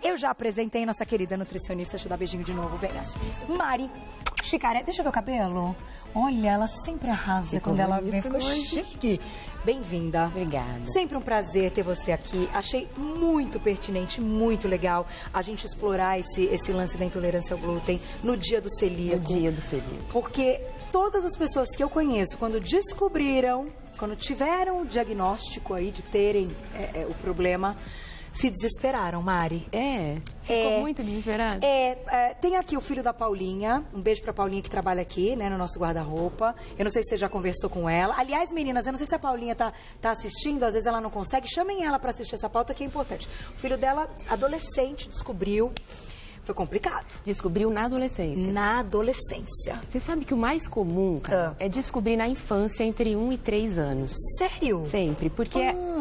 eu já apresentei nossa querida nutricionista. Deixa eu dar beijinho de novo, venha. Mari Chicarelli, deixa eu ver o cabelo. Olha, ela sempre arrasa quando ela vem, ficou chique. Bem-vinda. Obrigada. Sempre um prazer ter você aqui. Achei muito pertinente, muito legal a gente explorar esse lance da intolerância ao glúten no dia do celíaco. No dia do celíaco. Porque todas as pessoas que eu conheço, quando descobriram, quando tiveram o diagnóstico aí de terem o problema, se desesperaram, Mari. Ficou muito desesperada. Tem aqui o filho da Paulinha, um beijo pra Paulinha que trabalha aqui, né, no nosso guarda-roupa. Eu não sei se você já conversou com ela. Aliás, meninas, eu não sei se a Paulinha tá assistindo, às vezes ela não consegue, chamem ela pra assistir essa pauta que é importante. O filho dela, adolescente, descobriu. Foi complicado. Descobriu na adolescência. Na adolescência. Você sabe que o mais comum, cara, é descobrir na infância entre 1 e 3 anos. Sério? Sempre, porque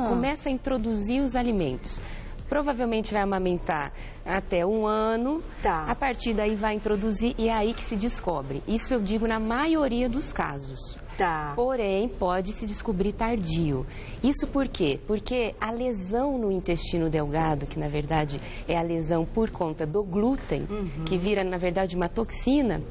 começa a introduzir os alimentos. Provavelmente vai amamentar até 1 ano, a partir daí vai introduzir e é aí que se descobre. Isso eu digo na maioria dos casos. Porém, pode se descobrir tardio. Isso por quê? Porque a lesão no intestino delgado, que na verdade é a lesão por conta do glúten, que vira na verdade uma toxina,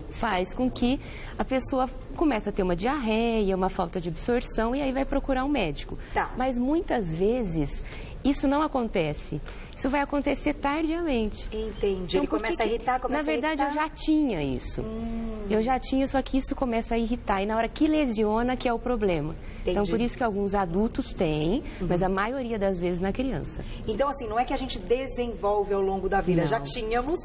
faz com que a pessoa comece a ter uma diarreia, uma falta de absorção e aí vai procurar um médico. Mas muitas vezes isso não acontece. Isso vai acontecer tardiamente. Entendi. Então, ele começa a irritar, Na verdade, eu já tinha isso. Eu já tinha, só que isso começa a irritar. E na hora que lesiona, que é o problema. Entendi. Então, por isso que alguns adultos têm, mas a maioria das vezes na criança. Então, assim, não é que a gente desenvolve ao longo da vida. Não. Já tínhamos,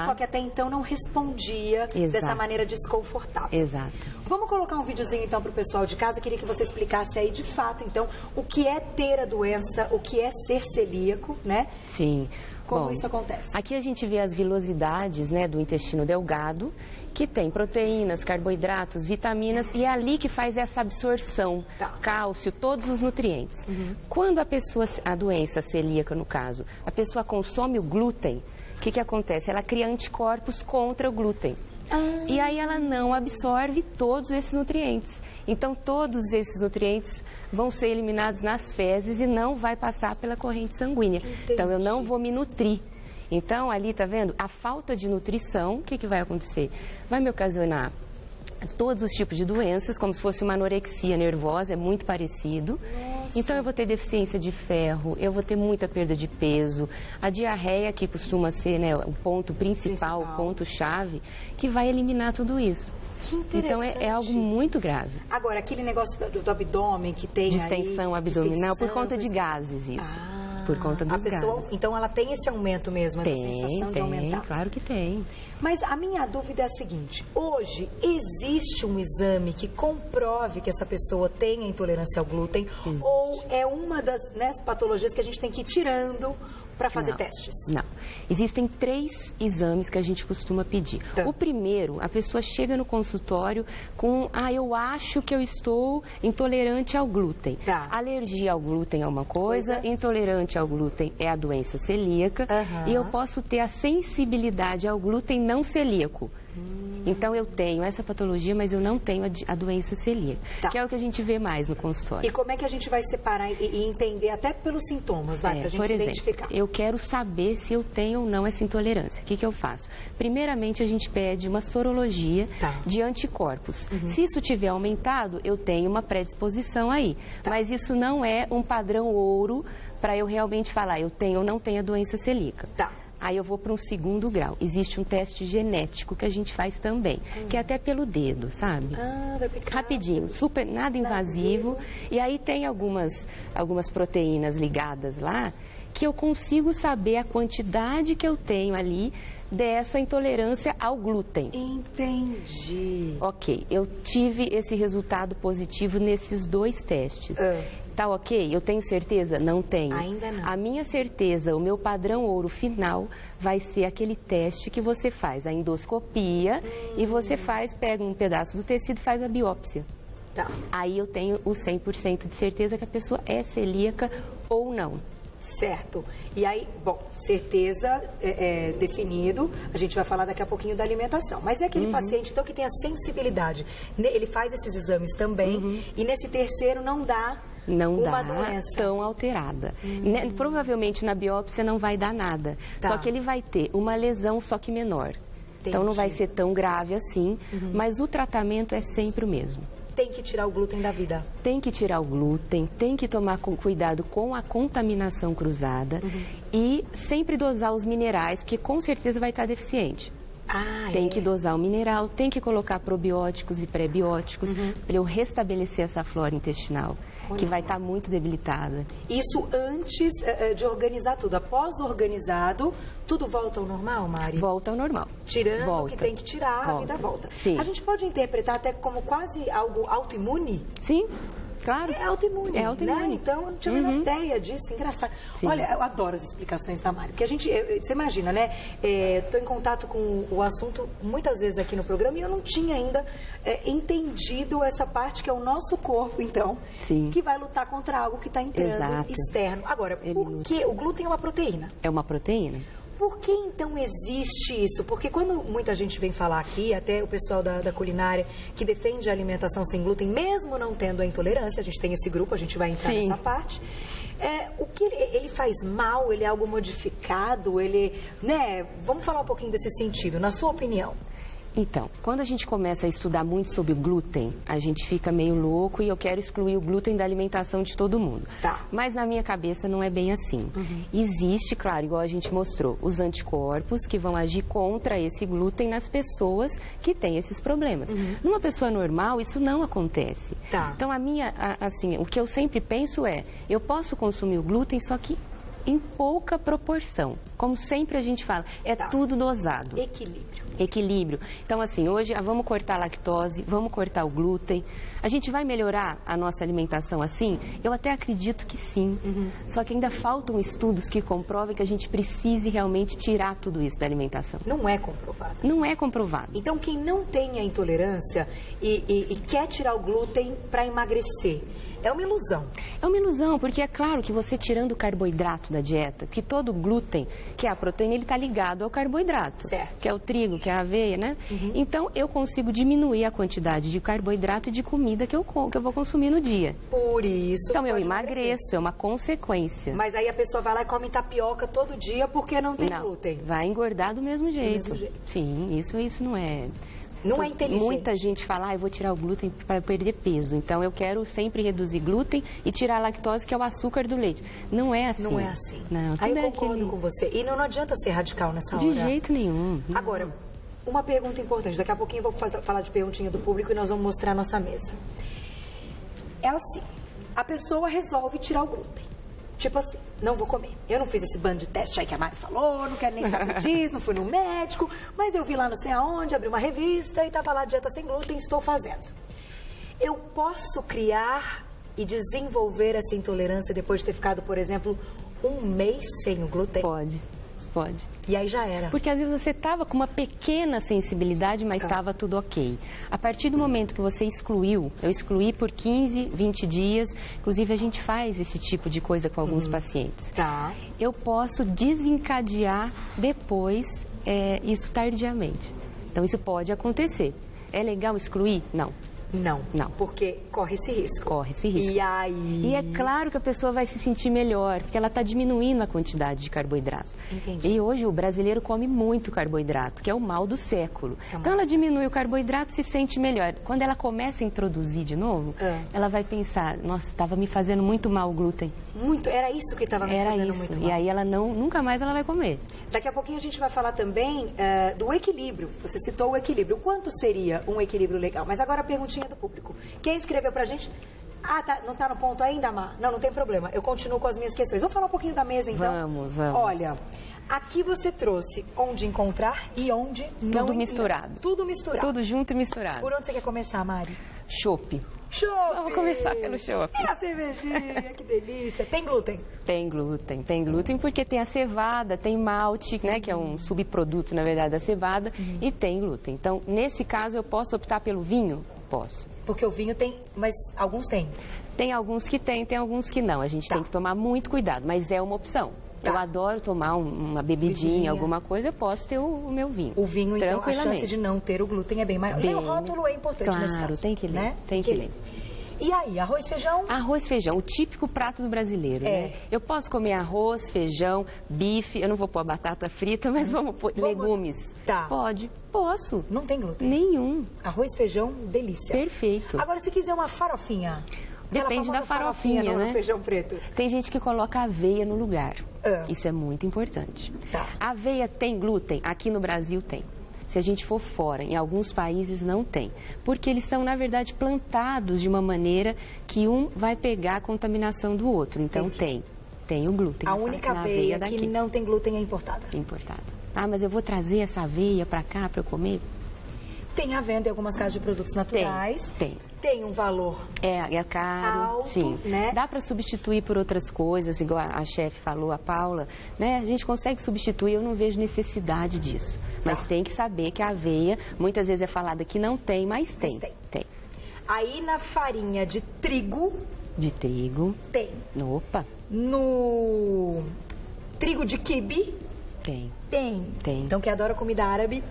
só que até então não respondia dessa maneira desconfortável. Exato. Vamos colocar um videozinho, então, para o pessoal de casa. Queria que você explicasse aí, de fato, então, o que é ter a doença, o que é ser celíaco, né? Sim. Como isso acontece? Aqui a gente vê as vilosidades, né, do intestino delgado, que tem proteínas, carboidratos, vitaminas, e é ali que faz essa absorção, cálcio, todos os nutrientes. Quando a doença celíaca, no caso, a pessoa consome o glúten, o que acontece? Ela cria anticorpos contra o glúten. E aí ela não absorve todos esses nutrientes. Então, todos esses nutrientes vão ser eliminados nas fezes e não vai passar pela corrente sanguínea. Entendi. Então, eu não vou me nutrir. Então, ali, tá vendo? A falta de nutrição, o que vai acontecer? Vai me ocasionar todos os tipos de doenças, como se fosse uma anorexia nervosa, é muito parecido. Nossa. Então, eu vou ter deficiência de ferro, eu vou ter muita perda de peso, a diarreia, que costuma ser, né, o ponto principal, o ponto-chave, que vai eliminar tudo isso. Que interessante. Então, é algo muito grave. Agora, aquele negócio do abdômen que tem distensão aí, abdominal, por conta de gases, isso. Por conta dos gases. Então, ela tem esse aumento mesmo, essa sensação de aumentar? Claro que tem. Mas a minha dúvida é a seguinte, hoje existe um exame que comprove que essa pessoa tem intolerância ao glúten ou é uma das patologias que a gente tem que ir tirando para fazer testes? Não. Existem 3 exames que a gente costuma pedir. O primeiro, a pessoa chega no consultório com, eu acho que eu estou intolerante ao glúten. Alergia ao glúten é uma coisa, intolerante ao glúten é a doença celíaca e eu posso ter a sensibilidade ao glúten não celíaco. Então, eu tenho essa patologia, mas eu não tenho a doença celíaca, que é o que a gente vê mais no consultório. E como é que a gente vai separar e entender, até pelos sintomas, pra gente por se exemplo, identificar? Eu quero saber se eu tenho ou não essa intolerância. O que eu faço? Primeiramente, a gente pede uma sorologia de anticorpos. Se isso tiver aumentado, eu tenho uma predisposição aí. Mas isso não é um padrão ouro para eu realmente falar, eu tenho ou não tenho a doença celíaca. Aí eu vou para um 2º grau. Existe um teste genético que a gente faz também, que é até pelo dedo, sabe? Vai picar. Rapidinho, super, nada invasivo. E aí tem algumas proteínas ligadas lá que eu consigo saber a quantidade que eu tenho ali dessa intolerância ao glúten. Entendi. Ok, eu tive esse resultado positivo nesses 2 testes. Tá ok? Eu tenho certeza? Não tenho. Ainda não. A minha certeza, o meu padrão ouro final vai ser aquele teste que você faz, a endoscopia, e você pega um pedaço do tecido e faz a biópsia. Aí eu tenho o 100% de certeza que a pessoa é celíaca ou não. Certo. E aí, bom, certeza definido, a gente vai falar daqui a pouquinho da alimentação. Mas é aquele paciente, então, que tem a sensibilidade. Ele faz esses exames também, e nesse terceiro não dá Não dá tão alterada. Provavelmente na biópsia não vai dar nada. Só que ele vai ter uma lesão, só que menor. Então não vai ser tão grave assim, mas o tratamento é sempre o mesmo. Tem que tirar o glúten da vida. Tem que tirar o glúten, tem que tomar cuidado com a contaminação cruzada e sempre dosar os minerais, porque com certeza vai estar deficiente. Tem que dosar o mineral, tem que colocar probióticos e pré-bióticos para eu restabelecer essa flora intestinal, que vai estar muito debilitada. Isso antes de organizar tudo. Após organizado, tudo volta ao normal, Mari? Volta ao normal. Tirando o que tem que tirar, a vida volta. Sim. A gente pode interpretar até como quase algo autoimune? Sim. Claro. É autoimune, né? Então, eu não tinha a menor ideia disso, engraçado. Sim. Olha, eu adoro as explicações da Mari, porque você imagina, né? Estou em contato com o assunto muitas vezes aqui no programa e eu não tinha ainda entendido essa parte que é o nosso corpo, então, que vai lutar contra algo que está entrando externo. Agora, por que o glúten é uma proteína? É uma proteína. Por que então existe isso? Porque quando muita gente vem falar aqui, até o pessoal da culinária, que defende a alimentação sem glúten, mesmo não tendo a intolerância, a gente tem esse grupo, a gente vai entrar nessa parte. O que ele faz mal? Ele é algo modificado? Vamos falar um pouquinho desse sentido, na sua opinião. Então, quando a gente começa a estudar muito sobre o glúten, a gente fica meio louco e eu quero excluir o glúten da alimentação de todo mundo. Mas na minha cabeça não é bem assim. Existe, claro, igual a gente mostrou, os anticorpos que vão agir contra esse glúten nas pessoas que têm esses problemas. Numa pessoa normal, isso não acontece. Então, o que eu sempre penso eu posso consumir o glúten, só que em pouca proporção. Como sempre a gente fala, tudo dosado. Equilíbrio. Então, assim, hoje vamos cortar a lactose, vamos cortar o glúten. A gente vai melhorar a nossa alimentação assim? Eu até acredito que sim. Só que ainda faltam estudos que comprovem que a gente precise realmente tirar tudo isso da alimentação. Não é comprovado. Não é comprovado. Então, quem não tem a intolerância e quer tirar o glúten para emagrecer, é uma ilusão. É uma ilusão, porque é claro que você tirando o carboidrato da dieta, que todo glúten, que é a proteína, ele está ligado ao carboidrato. Certo. Que é o trigo, que é a aveia, né? Então, eu consigo diminuir a quantidade de carboidrato e de comida que eu vou consumir no dia. Por isso. Então, eu emagreço, é uma consequência. Mas aí a pessoa vai lá e come tapioca todo dia porque não tem glúten. Vai engordar do mesmo jeito. Sim, isso não é... Não é inteligente. Muita gente fala, eu vou tirar o glúten para perder peso. Então, eu quero sempre reduzir glúten e tirar a lactose, que é o açúcar do leite. Não é assim. Não é assim. Não, aí eu concordo com você. E não adianta ser radical nessa hora. De jeito nenhum. Agora, uma pergunta importante. Daqui a pouquinho eu vou falar de perguntinha do público e nós vamos mostrar a nossa mesa. É assim, a pessoa resolve tirar o glúten. Tipo assim, não vou comer. Eu não fiz esse bando de teste aí que a Mari falou, não quero nem saber disso, não fui no médico, mas eu vi lá não sei aonde, abri uma revista e estava lá dieta sem glúten, estou fazendo. Eu posso criar e desenvolver essa intolerância depois de ter ficado, por exemplo, um mês sem o glúten? Pode. E aí já era. Porque às vezes você estava com uma pequena sensibilidade, mas estava tudo ok. A partir do momento que você excluiu, eu excluí por 15, 20 dias, inclusive a gente faz esse tipo de coisa com alguns pacientes. Eu posso desencadear depois isso tardiamente. Então isso pode acontecer. É legal excluir? Não. Não, porque corre esse risco. Corre esse risco. E aí? E é claro que a pessoa vai se sentir melhor, porque ela está diminuindo a quantidade de carboidrato. Entendi. E hoje o brasileiro come muito carboidrato, que é o mal do século. Então ela diminui o carboidrato e se sente melhor. Quando ela começa a introduzir de novo, ela vai pensar, nossa, estava me fazendo muito mal o glúten. Era isso que estava me fazendo muito mal. E aí ela nunca mais ela vai comer. Daqui a pouquinho a gente vai falar também do equilíbrio. Você citou o equilíbrio. Quanto seria um equilíbrio legal? Mas agora a perguntinha do público. Quem escreveu pra gente? Não tá no ponto ainda, Mar? Não tem problema. Eu continuo com as minhas questões. Vamos falar um pouquinho da mesa, então? Vamos. Olha, aqui você trouxe onde encontrar e onde não. Tudo misturado. Tudo misturado. Tudo junto e misturado. Por onde você quer começar, Mari? Chopp. Vamos começar pelo chopp. E a cervejinha, que delícia. Tem glúten? Tem glúten porque tem a cevada, tem malte, né, que é um subproduto, na verdade, da cevada, e tem glúten. Então, nesse caso, eu posso optar pelo vinho? Posso. Porque o vinho tem, mas alguns têm. Tem alguns que tem alguns que não. A gente tem que tomar muito cuidado, mas é uma opção. Eu adoro tomar uma bebidinha, alguma coisa, eu posso ter o meu vinho. O vinho, então, a chance de não ter o glúten é bem maior. O rótulo é importante nesse caso. Claro, tem que ler. Né? Tem que ler. E aí, arroz, feijão? Arroz, feijão, o típico prato do brasileiro, né? Eu posso comer arroz, feijão, bife, eu não vou pôr batata frita, mas vamos pôr legumes. Tá. Pode? Posso. Não tem glúten? Nenhum. Arroz, feijão, delícia. Perfeito. Agora, se quiser uma farofinha... Depende da farofinha, né? No feijão preto. Tem gente que coloca aveia no lugar. Isso é muito importante. Tá. Aveia tem glúten? Aqui no Brasil tem. Se a gente for fora, em alguns países não tem. Porque eles são, na verdade, plantados de uma maneira que um vai pegar a contaminação do outro. Então tem o glúten. A única aveia que não tem glúten é importada. Importada. Ah, mas eu vou trazer essa aveia para cá para eu comer? Tem à venda em algumas casas de produtos naturais. Tem. Tem um valor é caro, alto, sim. Né? Dá para substituir por outras coisas, igual a chefe falou, a Paula, né? A gente consegue substituir, eu não vejo necessidade disso. Mas tem que saber que a aveia, muitas vezes é falada que não tem, mas tem. Tem. Aí na farinha de trigo... De trigo. Tem. Opa. No trigo de quibe... Tem. Então, quem adora comida árabe...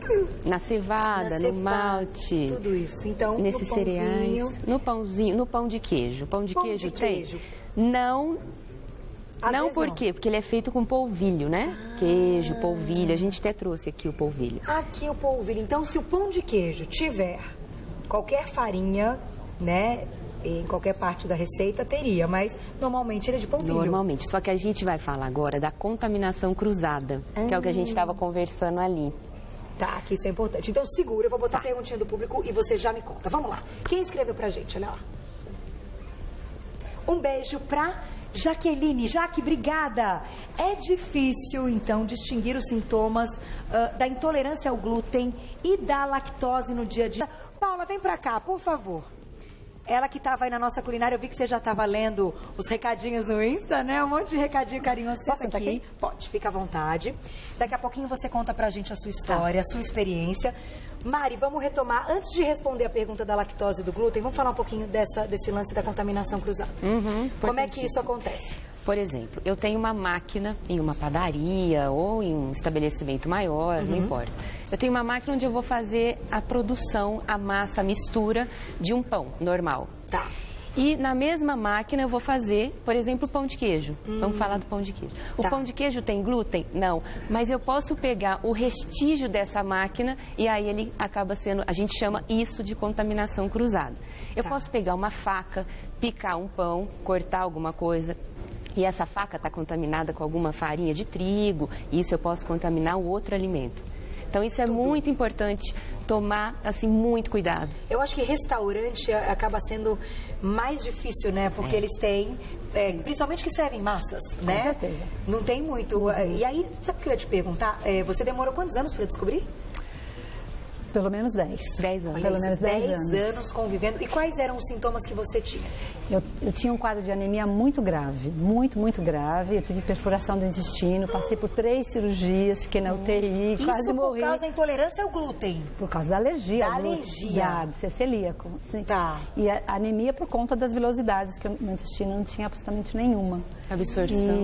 Na cevada, no malte. Tudo isso. Então, nesses cereais. No pãozinho, no pão de queijo. Pão de queijo tem? Não. Não por quê? Porque ele é feito com polvilho, né? Queijo, polvilho. A gente até trouxe aqui o polvilho. Aqui o polvilho. Então, se o pão de queijo tiver qualquer farinha, né? Em qualquer parte da receita teria, mas normalmente ele é de polvilho. Normalmente, só que a gente vai falar agora da contaminação cruzada, que é o que a gente estava conversando ali. Tá, que isso é importante. Então segura, eu vou botar a perguntinha do público e você já me conta. Vamos lá. Quem escreveu pra gente? Olha lá. Um beijo pra Jaqueline. Jaque, obrigada. É difícil, então, distinguir os sintomas da intolerância ao glúten e da lactose no dia a dia. Paula, vem pra cá, por favor. Ela que estava aí na nossa culinária, eu vi que você já estava lendo os recadinhos no Insta, né? Um monte de recadinho carinhoso. Posso aqui? Pode, fica à vontade. Daqui a pouquinho você conta pra gente a sua história, a sua experiência. Mari, vamos retomar. Antes de responder a pergunta da lactose e do glúten, vamos falar um pouquinho desse lance da contaminação cruzada. Como é que isso acontece? Por exemplo, eu tenho uma máquina em uma padaria ou em um estabelecimento maior, não importa. Eu tenho uma máquina onde eu vou fazer a produção, a massa, a mistura de um pão normal. Tá. E na mesma máquina eu vou fazer, por exemplo, o pão de queijo. Vamos falar do pão de queijo. O pão de queijo tem glúten? Não. Mas eu posso pegar o restígio dessa máquina e aí ele acaba sendo... A gente chama isso de contaminação cruzada. Eu posso pegar uma faca, picar um pão, cortar alguma coisa... E essa faca está contaminada com alguma farinha de trigo, e isso eu posso contaminar o outro alimento. Então, isso é muito importante tomar, assim, muito cuidado. Eu acho que restaurante acaba sendo mais difícil, né? Porque eles têm, principalmente que servem massas, né? Com certeza. Não tem muito. E aí, sabe o que eu ia te perguntar? Você demorou quantos anos para descobrir? Pelo menos 10. 10 anos. Pelo menos 10 anos convivendo. E quais eram os sintomas que você tinha? Eu tinha um quadro de anemia muito grave, muito grave. Eu tive perfuração do intestino, passei por 3 cirurgias, fiquei na UTI, quase morri. Por causa da intolerância ao glúten? Por causa da alergia. Da alergia. De ser celíaco. Sim. Tá. E a anemia por conta das vilosidades, que meu intestino não tinha absolutamente nenhuma. Absorção.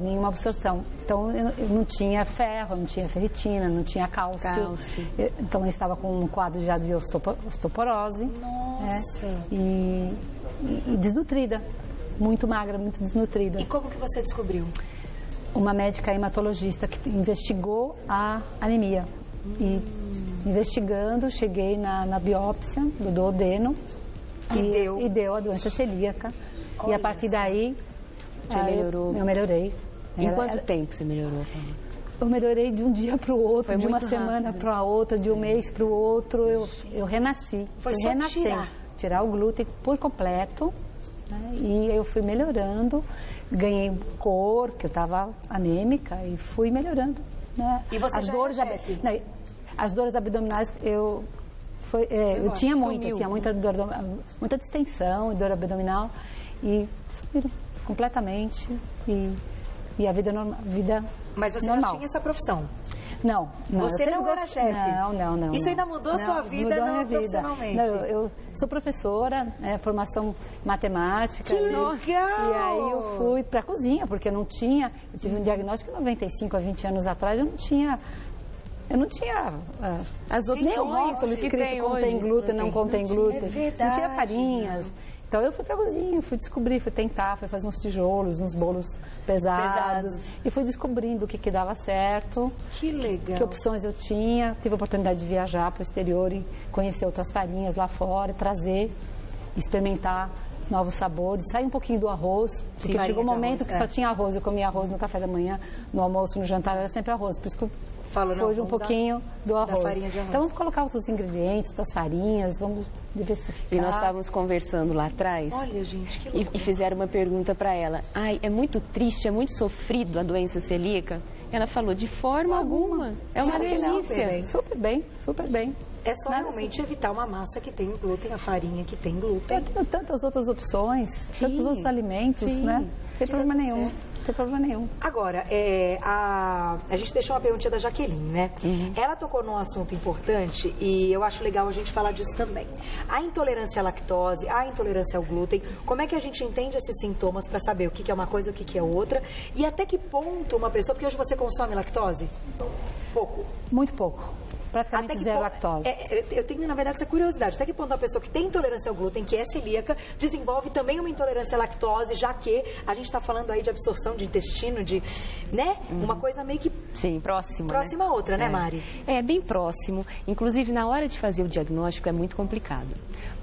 Nenhuma absorção. Então, eu não tinha ferro, não tinha ferritina, não tinha cálcio. Então, eu estava com um quadro já de osteoporose. Nossa! E desnutrida. Muito magra, muito desnutrida. E como que você descobriu? Uma médica hematologista que investigou a anemia. E investigando, cheguei na biópsia do duodeno. E deu a doença celíaca. Olha, e a partir daí... Você melhorou? Eu melhorei. Em quanto tempo você melhorou? Eu melhorei de um dia para o outro, foi de uma semana para a outra, de um mês para o outro. Eu renasci. Foi só tirar o glúten por completo. Né? E eu fui melhorando. Ganhei cor, que eu estava anêmica, e fui melhorando. Né? E você as dores abdominais, eu tinha muita dor, muita distensão e dor abdominal. E sumiram completamente. E a vida normal. Mas você normal. não tinha essa profissão? Não. Você não era chefe? Não. Isso ainda mudou a sua vida profissionalmente? Não, eu sou professora, Que formação matemática. legal! E aí eu fui para a cozinha, porque eu não tinha... Eu tive um diagnóstico 95 a 20 anos atrás, eu não tinha as opções nem o rótulo escrito contém glúten, não contém glúten. É verdade. Não tinha farinhas. Então eu fui pra cozinha, fui descobrir, fui tentar, fui fazer uns tijolos, uns bolos pesados. E fui descobrindo o que dava certo. Que legal. Que opções eu tinha. Tive a oportunidade de viajar para o exterior e conhecer outras farinhas lá fora, trazer, experimentar novos sabores, sair um pouquinho do arroz, porque chegou um momento que só tinha arroz, eu comia arroz no café da manhã, no almoço, no jantar, era sempre arroz, por isso que eu fugi um pouquinho do arroz. Então vamos colocar outros ingredientes, outras farinhas, vamos diversificar. E nós estávamos conversando lá atrás. Olha, gente, que loucura. E fizeram uma pergunta para ela. Ai, é muito triste, é muito sofrido a doença celíaca? Ela falou, de forma alguma. É uma delícia. Super bem, super bem. É só realmente evitar uma massa que tem glúten, a farinha que tem glúten. Tem tantas outras opções, tantos outros alimentos, né? Não tem problema nenhum. Não tem problema nenhum. Agora, a gente deixou uma perguntinha da Jaqueline, né? Ela tocou num assunto importante e eu acho legal a gente falar disso também. A intolerância à lactose, a intolerância ao glúten, como é que a gente entende esses sintomas para saber o que é uma coisa, o que é outra? E até que ponto uma pessoa... Porque hoje você consome lactose? Pouco. Muito pouco. Praticamente zero lactose. Eu tenho, na verdade, essa curiosidade. Até que ponto uma pessoa que tem intolerância ao glúten, que é celíaca, desenvolve também uma intolerância à lactose, já que a gente está falando aí de absorção de intestino, né? Uma coisa meio que... Sim, próxima. Próxima a outra, né, Mari? É, bem próximo. Inclusive, na hora de fazer o diagnóstico é muito complicado.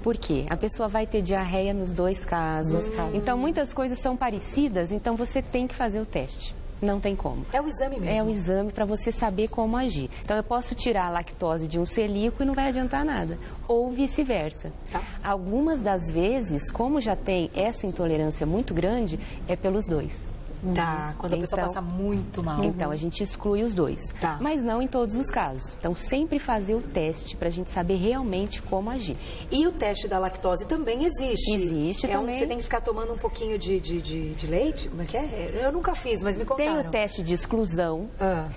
Por quê? A pessoa vai ter diarreia nos dois casos. Então, muitas coisas são parecidas, então você tem que fazer o teste. Não tem como. É o exame mesmo? É o exame para você saber como agir. Então, eu posso tirar a lactose de um celíaco e não vai adiantar nada. Ou vice-versa. Tá. Algumas das vezes, como já tem essa intolerância muito grande, é pelos dois. Tá, quando a pessoa passa muito mal. Então, a gente exclui os dois. Tá. Mas não em todos os casos. Então, sempre fazer o teste para a gente saber realmente como agir. E o teste da lactose também existe? Existe também. Você tem que ficar tomando um pouquinho de leite? Como é que é? Eu nunca fiz, mas me contaram. Tem o teste de exclusão,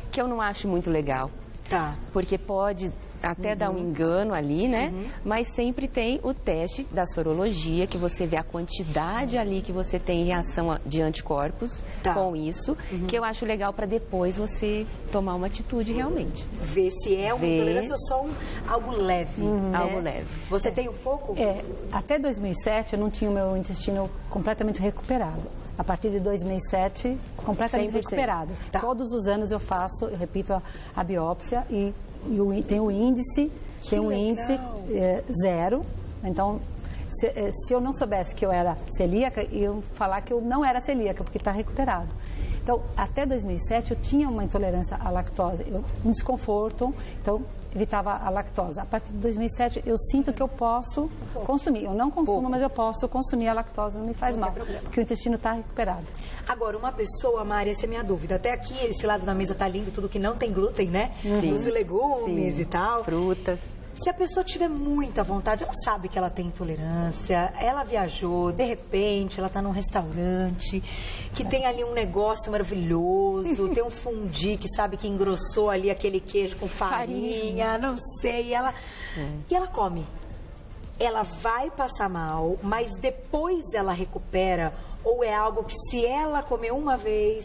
que eu não acho muito legal. Tá. Porque pode até dar um engano ali, né? Mas sempre tem o teste da sorologia, que você vê a quantidade ali que você tem em reação de anticorpos com isso, que eu acho legal para depois você tomar uma atitude realmente. Ver se é uma intolerância ou só algo leve. Algo leve. Você tem um pouco? Até 2007 eu não tinha o meu intestino completamente recuperado. A partir de 2007, completamente 100%. Recuperado. Tá. Todos os anos eu repito a biópsia e tem o índice, zero. Então, se eu não soubesse que eu era celíaca, eu ia falar que eu não era celíaca, porque está recuperado. Então, até 2007 eu tinha uma intolerância à lactose, um desconforto, então evitava a lactose. A partir de 2007 eu sinto que eu posso consumir. Eu não consumo, mas eu posso consumir a lactose, não me faz mal, porque o intestino está recuperado. Agora, uma pessoa, Mari, essa é a minha dúvida. Até aqui, esse lado da mesa tá lindo, tudo que não tem glúten, né? Os legumes e tal. Frutas. Se a pessoa tiver muita vontade, ela sabe que ela tem intolerância, ela viajou, de repente, ela está num restaurante, que tem ali um negócio maravilhoso, tem um fondue que sabe que engrossou ali aquele queijo com farinha, não sei, e ela come. Ela vai passar mal, mas depois ela recupera, ou é algo que se ela comer uma vez...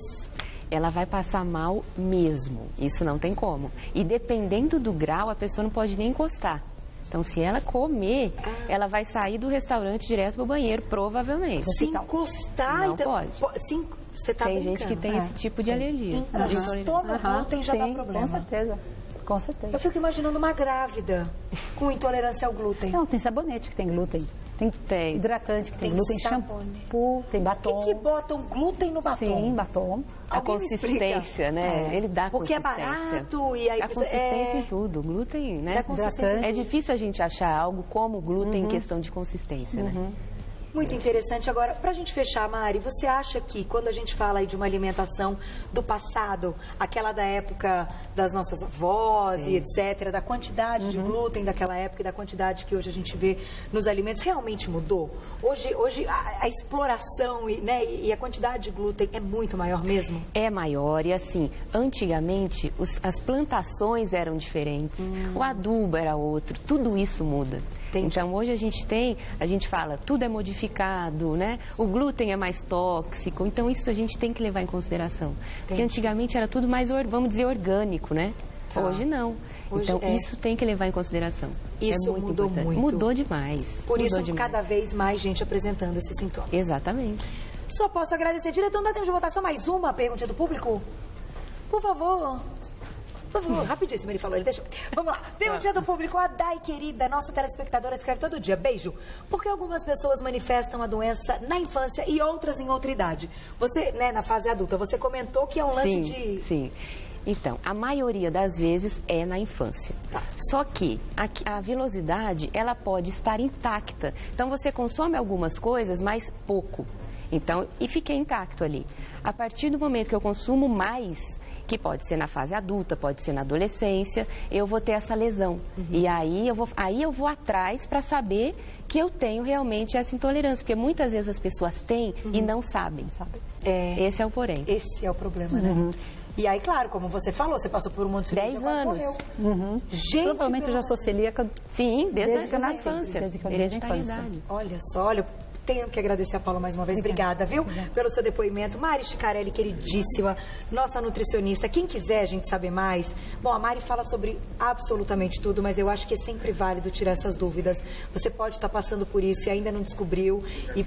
Ela vai passar mal mesmo, isso não tem como. E dependendo do grau, a pessoa não pode nem encostar. Então, se ela comer, ela vai sair do restaurante direto pro banheiro, provavelmente. Se encostar... Não então, pode. Você tá tem brincando. gente que tem esse tipo de alergia. Encostou no glúten já dá problema. Com certeza. Com certeza. Eu fico imaginando uma grávida com intolerância ao glúten. Não, tem sabonete que tem glúten. Tem hidratante que tem glúten, shampoo, tem batom. Que botam glúten no batom? Sim, batom. A consistência, né? Ele dá porque consistência. Porque é barato e aí... A consistência em tudo. O glúten, né? É difícil a gente achar algo como glúten em questão de consistência, né? Muito interessante. Agora, para a gente fechar, Mari, você acha que quando a gente fala aí de uma alimentação do passado, aquela da época das nossas avós e etc., da quantidade de glúten daquela época e da quantidade que hoje a gente vê nos alimentos, realmente mudou? Hoje a exploração e a quantidade de glúten é muito maior mesmo? É maior e assim, antigamente as plantações eram diferentes, o adubo era outro, tudo isso muda. Entendi. Então, hoje a gente fala, tudo é modificado, né? O glúten é mais tóxico, então isso a gente tem que levar em consideração. Entendi. Porque antigamente era tudo mais, vamos dizer, orgânico, né? Hoje não. Então, isso tem que levar em consideração. Isso é muito mudou importante. muito. Mudou demais. Por mudou isso, demais. cada vez mais gente apresentando esses sintomas. Exatamente. Só posso agradecer. Diretor, não dá tempo de botar só mais uma pergunta do público? Por favor. Por favor, rapidíssimo, ele falou, ele deixou. Vamos lá. Perguntinha do público. A Dai, querida, nossa telespectadora, escreve todo dia. Beijo. Por que algumas pessoas manifestam a doença na infância e outras em outra idade? Você, né, na fase adulta, você comentou que é um lance de... Sim. Então, a maioria das vezes é na infância. Tá. Só que a vilosidade, ela pode estar intacta. Então, você consome algumas coisas, mas pouco. Então, e fiquei intacto ali. A partir do momento que eu consumo mais, que pode ser na fase adulta, pode ser na adolescência, eu vou ter essa lesão. E aí eu vou atrás para saber que eu tenho realmente essa intolerância, porque muitas vezes as pessoas têm e não sabem. Esse é o porém. Esse é o problema, né? E aí, claro, como você falou, você passou por um monte de 10 anos. Gente, provavelmente eu já sou celíaca. Sim, desde a infância. Desde que eu nasci. Hereditariedade. Olha só, olha, tenho que agradecer a Paula mais uma vez. Obrigada, viu? Pelo seu depoimento. Mari Chicarelli, queridíssima, nossa nutricionista. Quem quiser, gente, saber mais. Bom, a Mari fala sobre absolutamente tudo, mas eu acho que é sempre válido tirar essas dúvidas. Você pode estar passando por isso e ainda não descobriu. E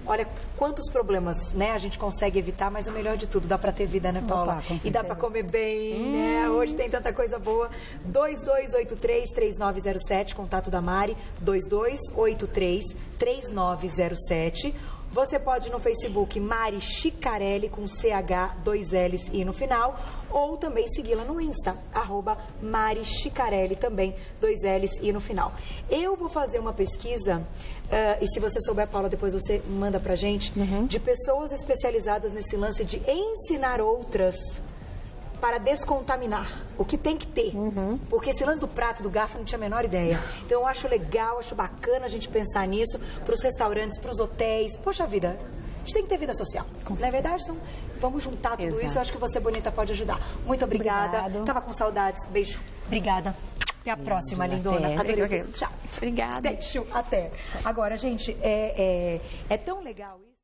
olha quantos problemas, né, a gente consegue evitar, mas o melhor de tudo, dá pra ter vida, né, Paula? E dá pra comer bem, né? Hoje tem tanta coisa boa. 2283-3907, contato da Mari, 2283-3907. Você pode ir no Facebook Mari Chicarelli com CH, 2 L's e no final, ou também segui-la no Insta, @Mari Chicarelli também, 2 L's e no final. Eu vou fazer uma pesquisa, e se você souber, Paula, depois você manda pra gente, de pessoas especializadas nesse lance de ensinar outras para descontaminar, o que tem que ter. Porque esse lance do prato, do garfo, eu não tinha a menor ideia. Então eu acho legal, acho bacana a gente pensar nisso para os restaurantes, para os hotéis. Poxa vida, a gente tem que ter vida social. Não é verdade? Então, vamos juntar tudo isso. Eu acho que você, bonita, pode ajudar. Muito obrigada. Tava com saudades. Beijo. Obrigada. Até a próxima, lindona. Adorei. Tchau. Obrigada. Beijo. Até. Agora, gente, é tão legal isso.